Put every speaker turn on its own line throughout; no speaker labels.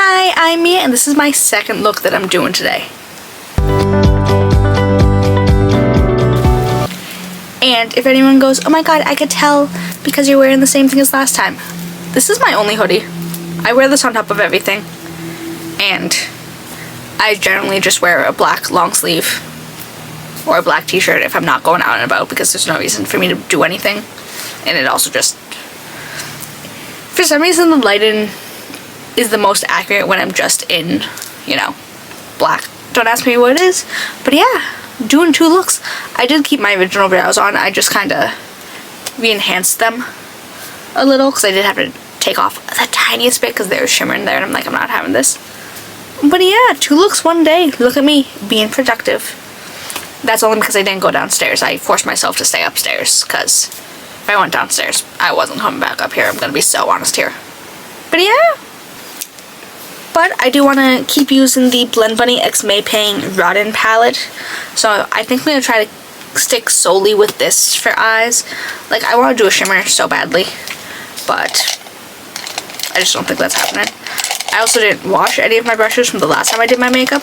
Hi, I'm Mia, and this is my second look that I'm doing today. And if anyone goes, oh my god, I could tell because you're wearing the same thing as last time. This is my only hoodie. I wear this on top of everything. And I generally just wear a black long sleeve or a black t-shirt if I'm not going out and about because there's no reason for me to do anything. And it also just, for some reason, the lighting is the most accurate when I'm just in, you know, black. Don't ask me what it is, but yeah, doing two looks. I did keep my original brows on. I just kind of re-enhanced them a little because I did have to take off the tiniest bit because they were shimmering there, and I'm like, I'm not having this. But yeah, two looks one day. Look at me being productive. That's only because I didn't go downstairs. I forced myself to stay upstairs because if I went downstairs, I wasn't coming back up here. I'm gonna be so honest here. But yeah. But I do want to keep using the Blend Bunny X Maypang Rodden palette. So I think I'm going to try to stick solely with this for eyes. Like, I want to do a shimmer so badly, but I just don't think that's happening. I also didn't wash any of my brushes from the last time I did my makeup.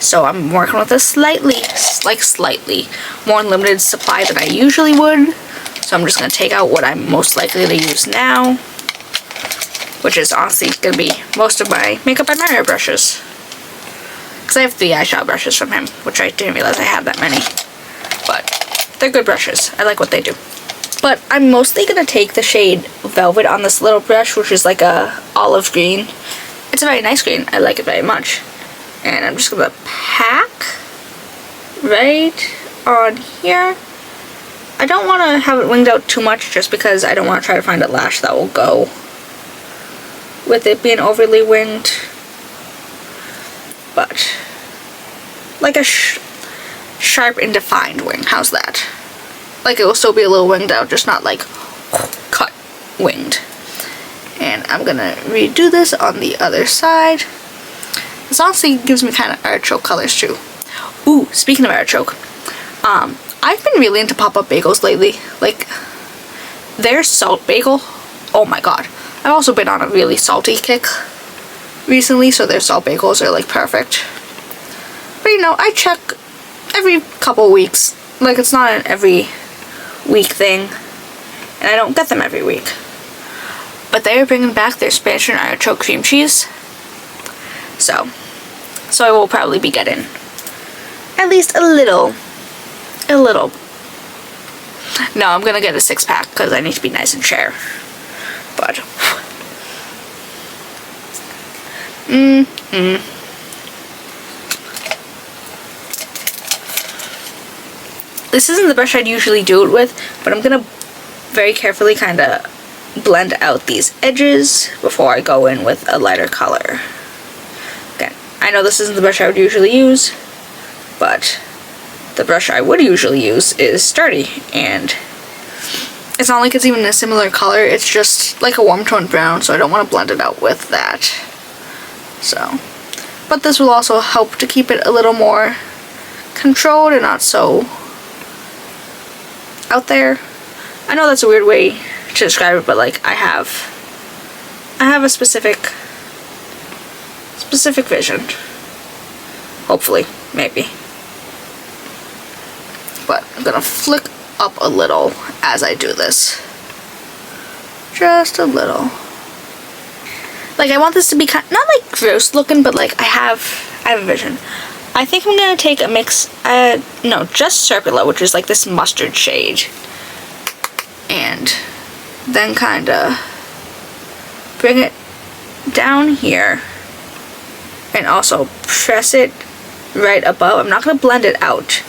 So I'm working with a slightly more limited supply than I usually would. So I'm just going to take out what I'm most likely to use now, which is honestly going to be most of my Makeup by Mario brushes. Because I have 3 eyeshadow brushes from him, which I didn't realize I had that many. But they're good brushes. I like what they do. But I'm mostly going to take the shade Velvet on this little brush, which is like a olive green. It's a very nice green. I like it very much. And I'm just going to pack right on here. I don't want to have it winged out too much just because I don't want to try to find a lash that will go with it being overly winged, but like a sharp and defined wing. How's that? Like it will still be a little winged out, just not like cut winged. And I'm gonna redo this on the other side. This honestly gives me kind of artichoke colors too. Ooh, speaking of artichoke, I've been really into pop-up bagels lately. Like their salt bagel, oh my god. I've also been on a really salty kick recently, so their salt bagels are like perfect. But you know, I check every couple weeks. Like it's not an every week thing, and I don't get them every week. But they are bringing back their Spanish and artichoke cream cheese. So I will probably be getting at least a little. No, I'm gonna get a 6-pack because I need to be nice and share. But this isn't the brush I'd usually do it with, but I'm gonna very carefully kind of blend out these edges before I go in with a lighter color. Again, I know this isn't the brush I would usually use, but the brush I would usually use is sturdy, and it's not like it's even a similar color, it's just like a warm toned brown, so I don't want to blend it out with that. So, but this will also help to keep it a little more controlled and not so out there. I know that's a weird way to describe it, but like I have a specific vision. Hopefully, maybe. But I'm gonna flick up a little as I do this. Just a little. Like I want this to be kind, not like gross looking, but like I have a vision. I think I'm gonna take a mix, no, just Serpula, which is like this mustard shade, and then kind of bring it down here and also press it right above. I'm not gonna blend it out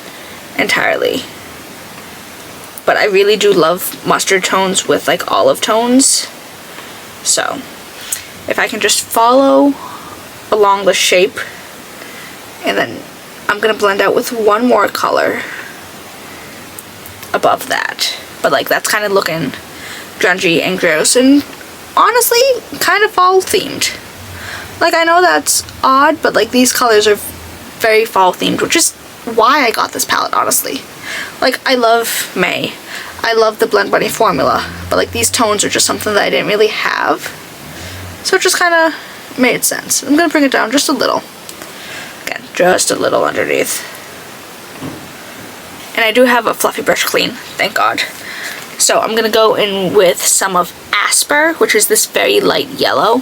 entirely, but I really do love mustard tones with like olive tones, so if I can just follow along the shape, and then I'm gonna blend out with one more color above that, but like that's kind of looking grungy and gross and honestly kind of fall themed. Like I know that's odd, but like these colors are very fall themed, which is why I got this palette, honestly. Like I love May, I love the Blend Bunny formula, but like these tones are just something that I didn't really have, so it just kind of made sense. I'm gonna bring it down just a little. Again, just a little underneath. And I do have a fluffy brush clean, thank God. So I'm gonna go in with some of Asper, which is this very light yellow.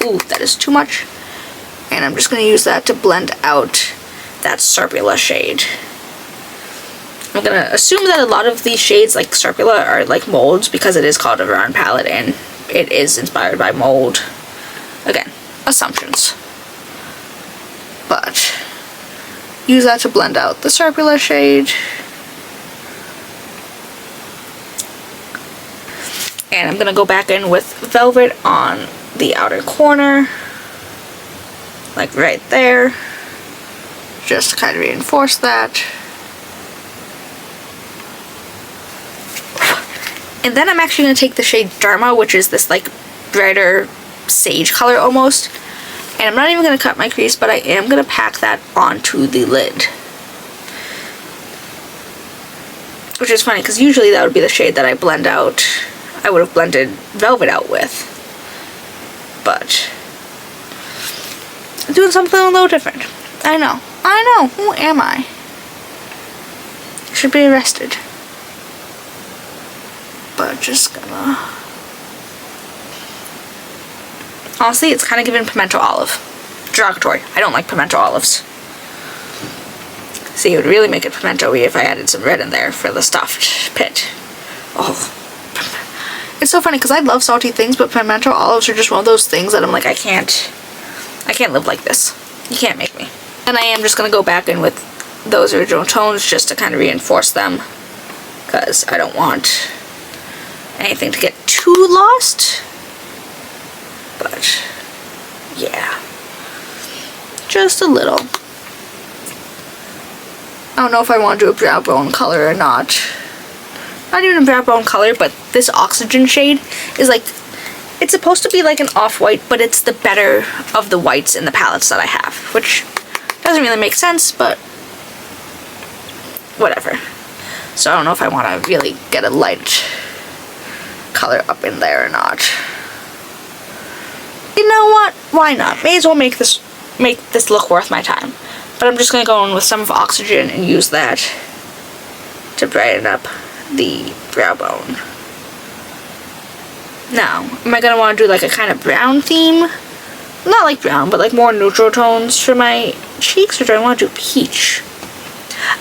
Ooh, that is too much. And I'm just gonna use that to blend out that Serpula shade. I'm gonna assume that a lot of these shades like Serpula are like molds because it is called a round palette and it is inspired by mold. Again, assumptions. But use that to blend out the Serpula shade. And I'm gonna go back in with Velvet on the outer corner, like right there, just to kind of reinforce that. And then I'm actually going to take the shade Dharma, which is this like brighter sage color almost, and I'm not even going to cut my crease, but I am going to pack that onto the lid. Which is funny because usually that would be the shade that I blend out. I would have blended Velvet out with. But I'm doing something a little different. I know. Who am I? I should be arrested. But just gonna... Honestly, it's kind of giving pimento olive. Derogatory. I don't like pimento olives. See, it would really make it pimento-y if I added some red in there for the stuffed pit. Oh. It's so funny because I love salty things, but pimento olives are just one of those things that I'm like, I can't live like this. You can't make me. And I am just gonna go back in with those original tones just to kind of reinforce them because I don't want anything to get too lost. But yeah, just a little. I don't know if I want to do a brow bone color or not. Not even a brow bone color, but this Oxygen shade is like, it's supposed to be like an off-white, but it's the better of the whites in the palettes that I have, which doesn't really make sense, but whatever. So I don't know if I want to really get a light color up in there or not. You know what? Why not? May as well make this look worth my time. But I'm just going to go in with some of Oxygen and use that to brighten up the brow bone. Now, am I going to want to do like a kind of brown theme? Not like brown, but like more neutral tones for my cheeks, or do I want to do peach?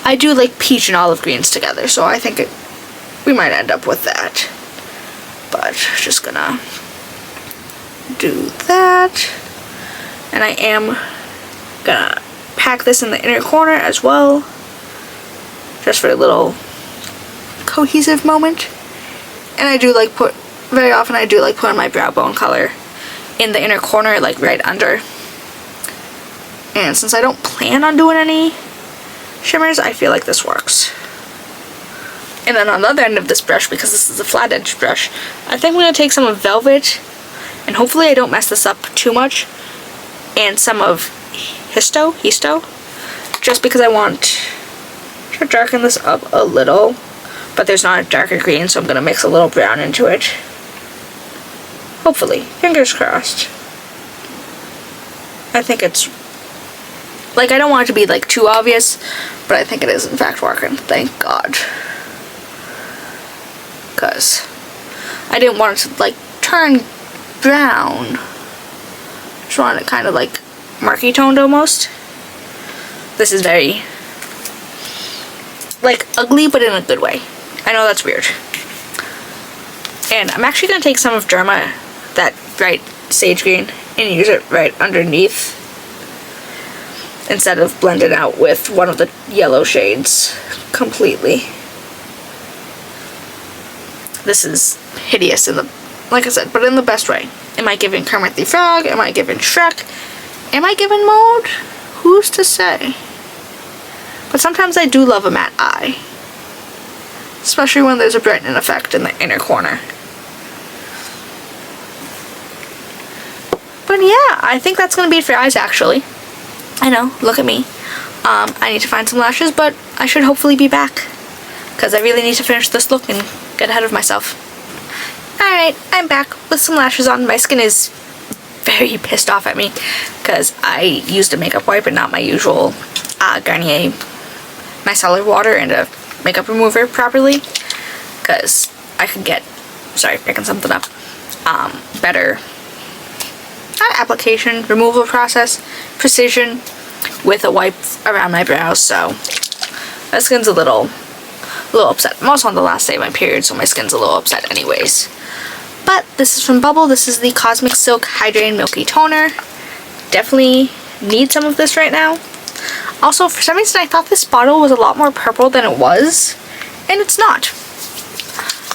I do like peach and olive greens together, so I think we might end up with that. But just gonna do that. And I am gonna pack this in the inner corner as well, just for a little cohesive moment. And I do like very often I do like putting my brow bone color in the inner corner, like right under. And since I don't plan on doing any shimmers, I feel like this works. And then on the other end of this brush, because this is a flat edge brush, I think I'm going to take some of Velvet, and hopefully I don't mess this up too much, and some of Histo, just because I want to darken this up a little, but there's not a darker green, so I'm going to mix a little brown into it. Hopefully. Fingers crossed. I think it's, like, I don't want it to be, like, too obvious, but I think it is, in fact, working. Thank God. Because I didn't want it to, like, turn brown. Just wanted it kind of, like, murky toned almost. This is very, like, ugly, but in a good way. I know that's weird. And I'm actually going to take some of Derma, that bright sage green, and use it right underneath, instead of blending out with one of the yellow shades completely. This is hideous in the, like I said, but in the best way. Am I giving Kermit the Frog? Am I giving Shrek? Am I giving Mold? Who's to say? But sometimes I do love a matte eye. Especially when there's a brightening effect in the inner corner. But yeah, I think that's going to be it for eyes, actually. I know, look at me. I need to find some lashes, but I should hopefully be back. Because I really need to finish this look and get ahead of myself. Alright, I'm back with some lashes on. My skin is very pissed off at me because I used a makeup wipe and not my usual Garnier micellar water and a makeup remover properly, because I could get, sorry, picking something up, better, not application, removal process, precision with a wipe around my brows. So my skin's a little upset. I'm also on the last day of my period, so my skin's a little upset anyways. But this is from Bubble. This is the Cosmic Silk Hydrating Milky Toner. Definitely need some of this right now. Also, for some reason, I thought this bottle was a lot more purple than it was, and it's not.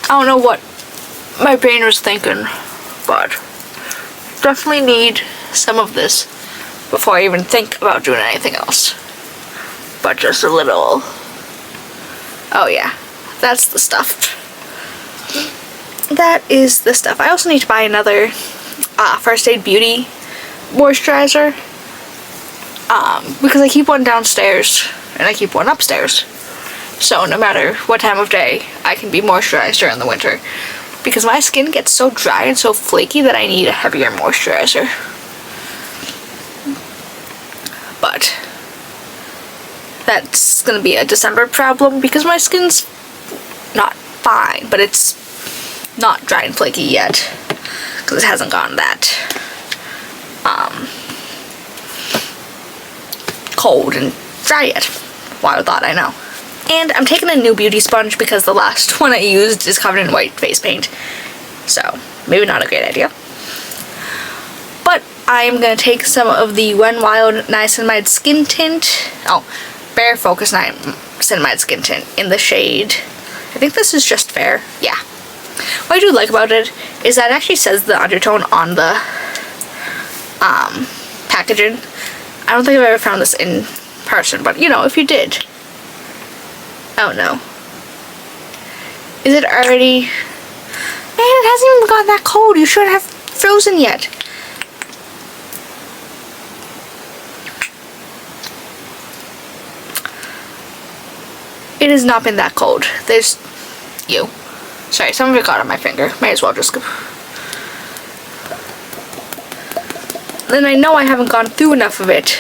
I don't know what my brain was thinking, but definitely need some of this before I even think about doing anything else. But just a little. Oh yeah, that's the stuff. That is the stuff. I also need to buy another First Aid Beauty moisturizer, because I keep one downstairs and I keep one upstairs. So no matter what time of day, I can be moisturized during the winter, because my skin gets so dry and so flaky that I need a heavier moisturizer. But that's gonna be a December problem, because my skin's not fine, but it's not dry and flaky yet, because it hasn't gone that cold and dry yet. Why thought I know. And I'm taking a new beauty sponge because the last one I used is covered in white face paint, so maybe not a great idea. But I am going to take some of the When Wild Niacinamide Skin Tint, Bare Focus Niacinamide Skin Tint in the shade, I think this is just Fair, yeah. What I do like about it is that it actually says the undertone on the packaging. I don't think I've ever found this in person, but you know, if you did. Oh no. Is it already? Man, it hasn't even gotten that cold. You shouldn't have frozen yet. It has not been that cold. There's you. Sorry, some of it got on my finger. May as well just go. Then I know I haven't gone through enough of it.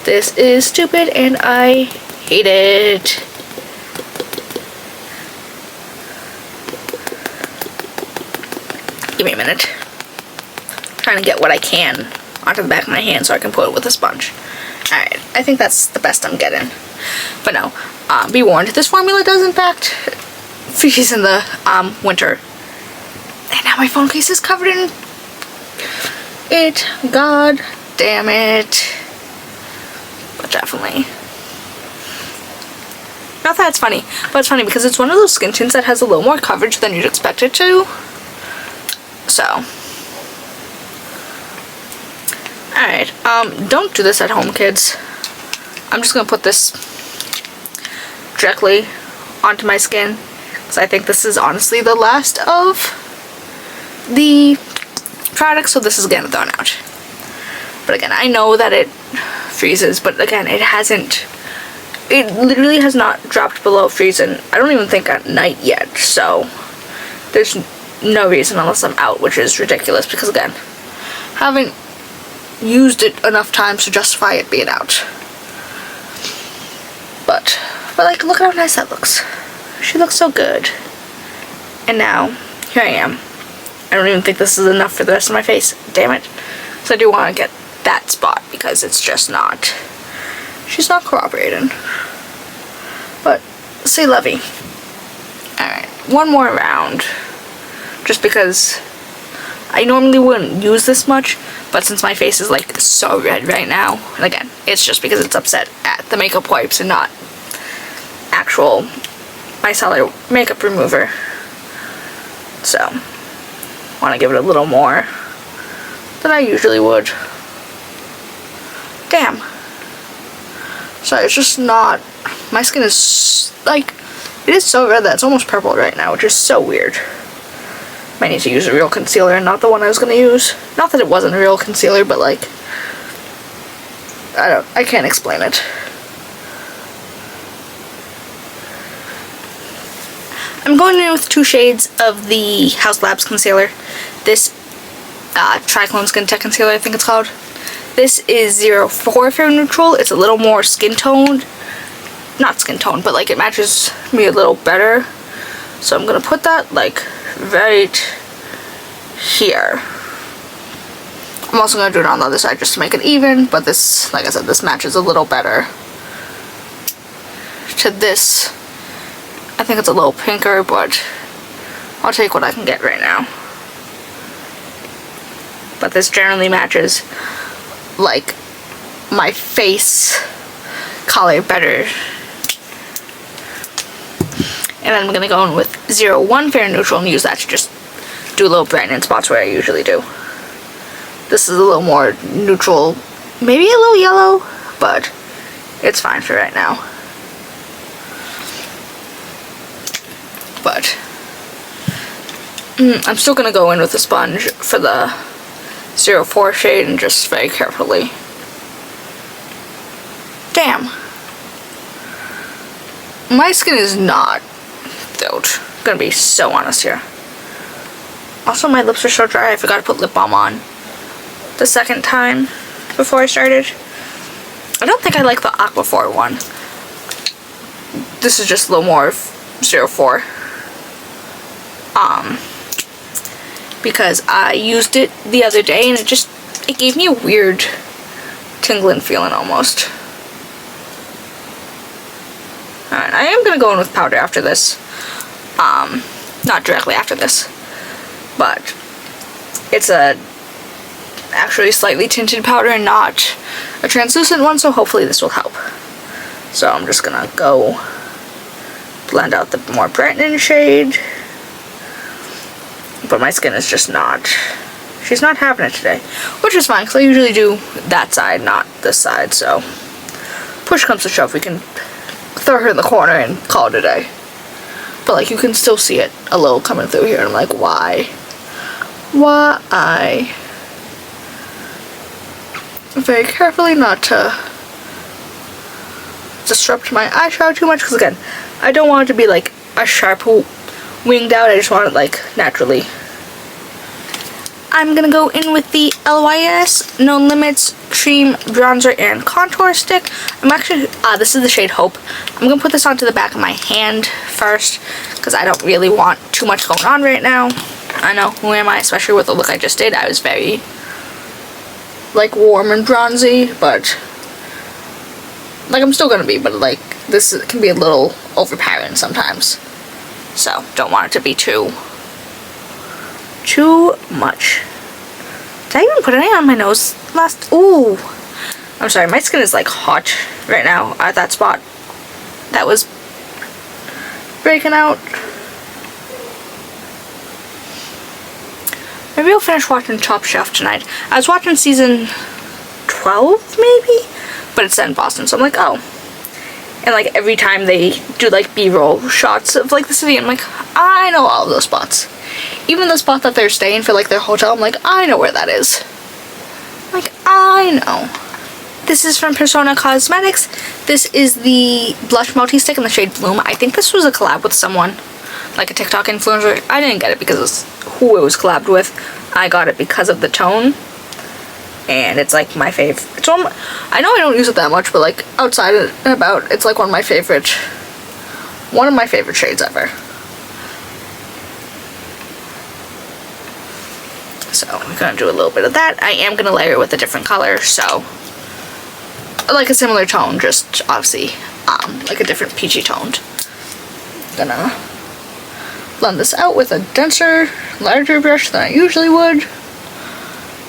This is stupid and I hate it. Give me a minute. I'm trying to get what I can onto the back of my hand so I can put it with a sponge. Alright, I think that's the best I'm getting. But no, be warned, this formula does in fact freeze in the winter. And now my phone case is covered in it. God damn it. But definitely. Not that it's funny, but it's funny because it's one of those skin tints that has a little more coverage than you'd expect it to. So. Alright, don't do this at home, kids. I'm just gonna put this directly onto my skin, because I think this is honestly the last of the product, so this is getting thrown out. But again, I know that it freezes, but again, it literally has not dropped below freezing, I don't even think at night yet, so there's no reason unless I'm out, which is ridiculous, because again, haven't used it enough times to justify it being out. But like, look how nice that looks. She looks so good. And now, here I am. I don't even think this is enough for the rest of my face. Damn it. So I do want to get that spot because it's just not, she's not cooperating. But, say lovey. Alright, one more round. Just because I normally wouldn't use this much, but since my face is like so red right now, and again, it's just because it's upset at the makeup wipes and not actual micellar makeup remover. So, want to give it a little more than I usually would. Damn. Sorry, it's just not, my skin is like, it is so red that it's almost purple right now, which is so weird. Might need to use a real concealer and not the one I was going to use. Not that it wasn't a real concealer, but like, I can't explain it. I'm going in with 2 shades of the Haus Labs concealer. This Trichlone Skin Tech Concealer, I think it's called. This is 04 Fair Neutral. It's a little more skin toned. Not skin toned, but like it matches me a little better. So I'm gonna put that like right here. I'm also gonna do it on the other side just to make it even, but this, like I said, this matches a little better to this. I think it's a little pinker, but I'll take what I can get right now. But this generally matches like my face color better. And then I'm gonna go in with 01 Fair Neutral and use that to just do a little brightening spots where I usually do. This is a little more neutral, maybe a little yellow, but it's fine for right now. But I'm still gonna go in with a sponge for the 04 shade and just very carefully. Damn. My skin is not filled. I'm gonna be so honest here. Also, my lips are so dry, I forgot to put lip balm on the second time before I started. I don't think I like the Aquaphor one. This is just a little more 04. Because I used it the other day and it gave me a weird tingling feeling almost. Alright, I am gonna go in with powder after this. Not directly after this, but it's a actually slightly tinted powder and not a translucent one, so hopefully this will help. So I'm just gonna go blend out the more brightening shade. But my skin is just not, she's not having it today, which is fine because I usually do that side, not this side. So push comes to shove, we can throw her in the corner and call it a day. But like you can still see it a little coming through here and I'm like, why? Very carefully not to disrupt my eyeshadow too much because again, I don't want it to be like a sharp winged out, I just want it like naturally. I'm gonna go in with the LYS No Limits Cream Bronzer and Contour Stick. I'm actually, this is the shade Hope. I'm gonna put this onto the back of my hand first because I don't really want too much going on right now. I know, who am I, especially with the look I just did. I was very like warm and bronzy, but like I'm still gonna be, but like this can be a little overpowering sometimes. So don't want it to be too much. Did I even put any on my nose last? Ooh, I'm sorry, my skin is like hot right now at that spot that was breaking out. Maybe I'll finish watching Top Chef tonight. I was watching season 12 maybe, but it's set in Boston, so I'm like, oh. And like every time they do like B-roll shots of like the city, I'm like, I know all of those spots. Even the spot that they're staying for like their hotel, I'm like, I know where that is. Like, I know. This is from Persona Cosmetics. This is the blush multi-stick in the shade Bloom. I think this was a collab with someone, like a TikTok influencer. I didn't get it because of who it was collabed with. I got it because of the tone. And it's like my fave. It's one, I know I don't use it that much, but like outside and about, it's like one of my favorite shades ever. So we're gonna do a little bit of that. I am gonna layer it with a different color, so like a similar tone, just obviously like a different peachy toned. Gonna blend this out with a denser, larger brush than I usually would.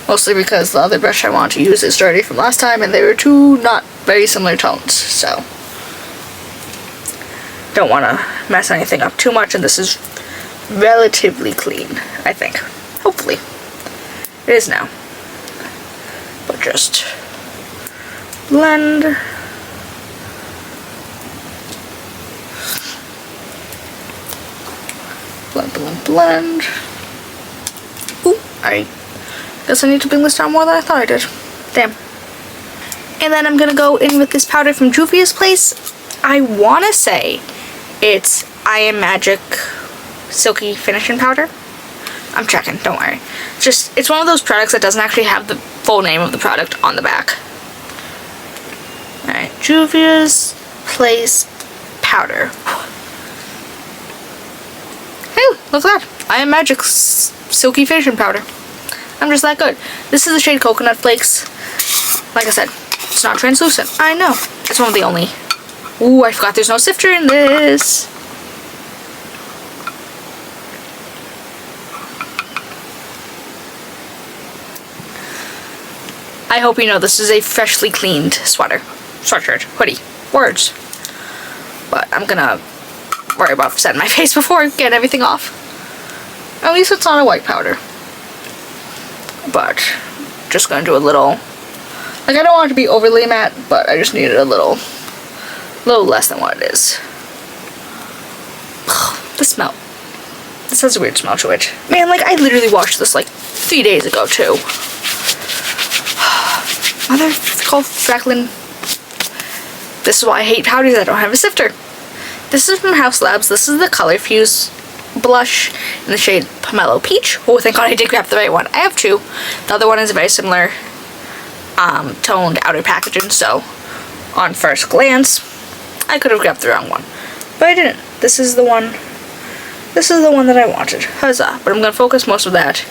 Mostly because the other brush I want to use is dirty from last time and they were two not very similar tones, so don't want to mess anything up too much, and this is relatively clean, I think. Hopefully. It is now. But just blend. Blend, blend, blend. Ooh, I guess I need to bring this down more than I thought I did. Damn. And then I'm gonna go in with this powder from Juvia's Place. I wanna say it's I Am Magic Silky Finishing Powder. I'm checking, don't worry. It's one of those products that doesn't actually have the full name of the product on the back. Alright, Juvia's Place Powder. Hey, look at that. I Am Magic's Silky Finishing Powder. I'm just that good. This is the shade Coconut Flakes. Like I said, it's not translucent. I know. It's one of the only. Ooh, I forgot there's no sifter in this. I hope you know this is a freshly cleaned sweatshirt, hoodie, words. But I'm gonna worry about setting my face before I get everything off. At least it's not a white powder. But just gonna do a little, like, I don't want it to be overly matte, but I just need it a little less than what it is. The smell. This has a weird smell to it. Man, like, I literally washed this like 3 days ago too. Mother Trichlone. This is why I hate powders that don't have a sifter. This is from Haus Labs. This is the Color Fuse blush in the shade Pomelo Peach. Oh, thank God I did grab the right one. I have two. The other one is a very similar toned outer packaging, so on first glance I could have grabbed the wrong one, but I didn't. This is the one that I wanted. Huzzah. But I'm gonna focus most of that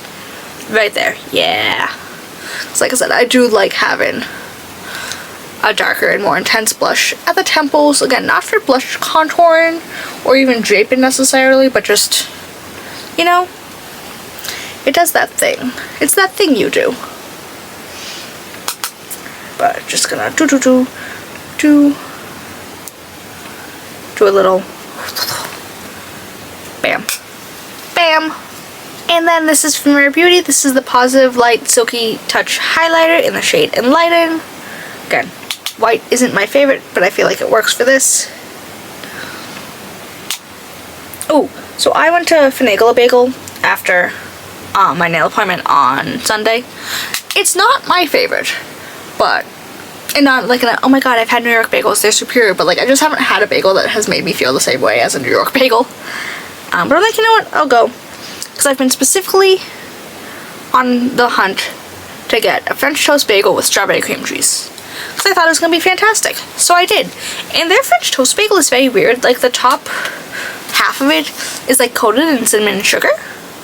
right there. Yeah. Because like I said, I do like having a darker and more intense blush at the temples. Again, not for blush contouring or even draping necessarily, but just, you know, it does that thing. It's that thing you do. But just gonna do a little bam, bam. And then this is from Rare Beauty. This is the Positive Light Silky Touch Highlighter in the shade Enlighten. Again, white isn't my favorite, but I feel like it works for this. Oh, so I went to Finagle a Bagel after my nail appointment on Sunday. It's not my favorite, but, and not like oh my god, I've had New York bagels, they're superior, but like I just haven't had a bagel that has made me feel the same way as a New York bagel. But I'm like, you know what, I'll go. Because I've been specifically on the hunt to get a French toast bagel with strawberry cream cheese. Because I thought it was going to be fantastic. So I did. And their French toast bagel is very weird. Like the top half of it is like coated in cinnamon and sugar.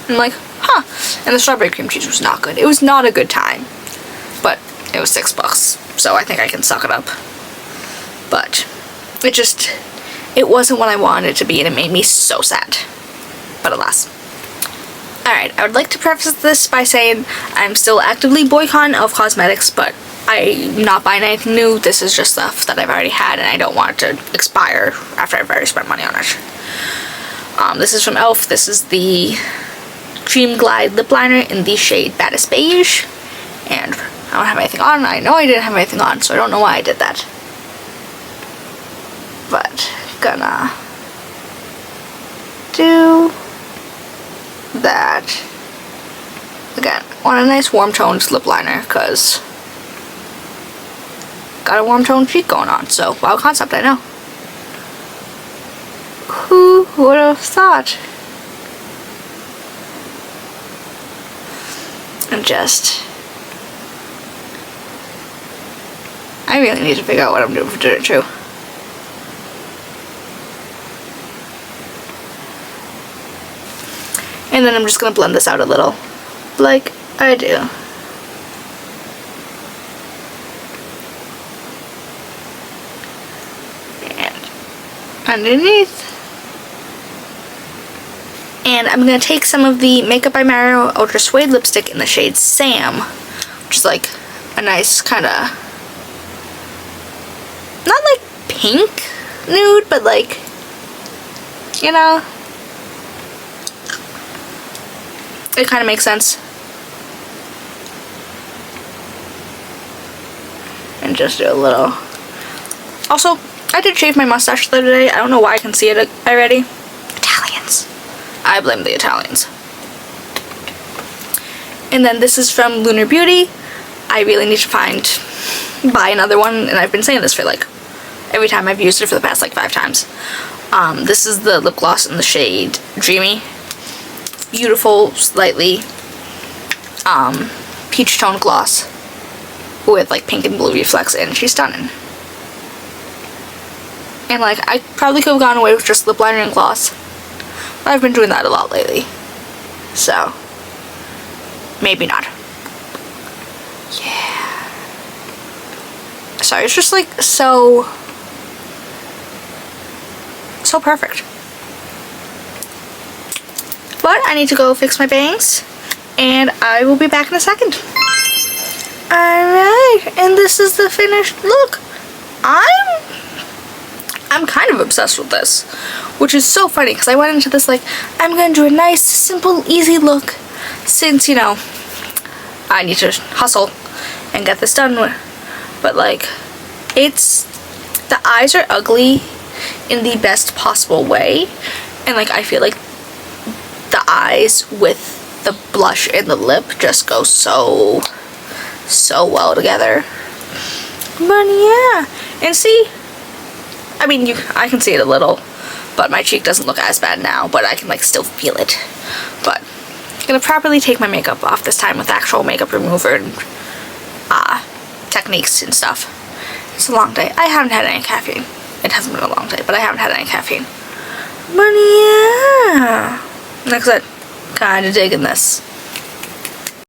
I'm like, huh. And the strawberry cream cheese was not good. It was not a good time. But it was $6. So I think I can suck it up. But it wasn't what I wanted it to be, and it made me so sad. But alas. Alright, I would like to preface this by saying I'm still actively boycotting Elf Cosmetics, but I'm not buying anything new. This is just stuff that I've already had, and I don't want it to expire after I've already spent money on it. This is from Elf. This is the Dream Glide Lip Liner in the shade Baddest Beige. And I don't have anything on. I know I didn't have anything on, so I don't know why I did that. But, gonna do that. Again, want a nice warm toned lip liner because got a warm toned cheek going on, so wild concept, I know. Who would have thought? And just, I really need to figure out what I'm doing for dinner too. And then I'm just gonna blend this out a little, like I do. And underneath. And I'm gonna take some of the Makeup by Mario Ultra Suede lipstick in the shade Sam, which is like a nice kind of, not like pink nude, but like, you know, it kind of makes sense. And just do a little. Also, I did shave my mustache the other day. I don't know why I can see it already. Italians. I blame the Italians. And then this is from Lunar Beauty. I really need to buy another one, and I've been saying this for like every time I've used it for the past like 5 times. This is the lip gloss in the shade Dreamy. beautiful, slightly peach tone gloss with like pink and blue reflex, and she's stunning. And like, I probably could have gone away with just lip liner and gloss, but I've been doing that a lot lately, so maybe not. Yeah. Sorry, it's just like so perfect. But I need to go fix my bangs, and I will be back in a second. Alright, and this is the finished look. I'm kind of obsessed with this, which is so funny because I went into this like, I'm gonna do a nice, simple, easy look since, you know, I need to hustle and get this done with. But like, the eyes are ugly in the best possible way, and like, I feel like the eyes with the blush and the lip just go so well together. But yeah, and see, I mean, I can see it a little, but my cheek doesn't look as bad now, but I can like still feel it. But I'm gonna properly take my makeup off this time with actual makeup remover and techniques and stuff. It's a long day. I haven't had any caffeine. It hasn't been a long day, but I haven't had any caffeine. But yeah, like I said, kinda digging this.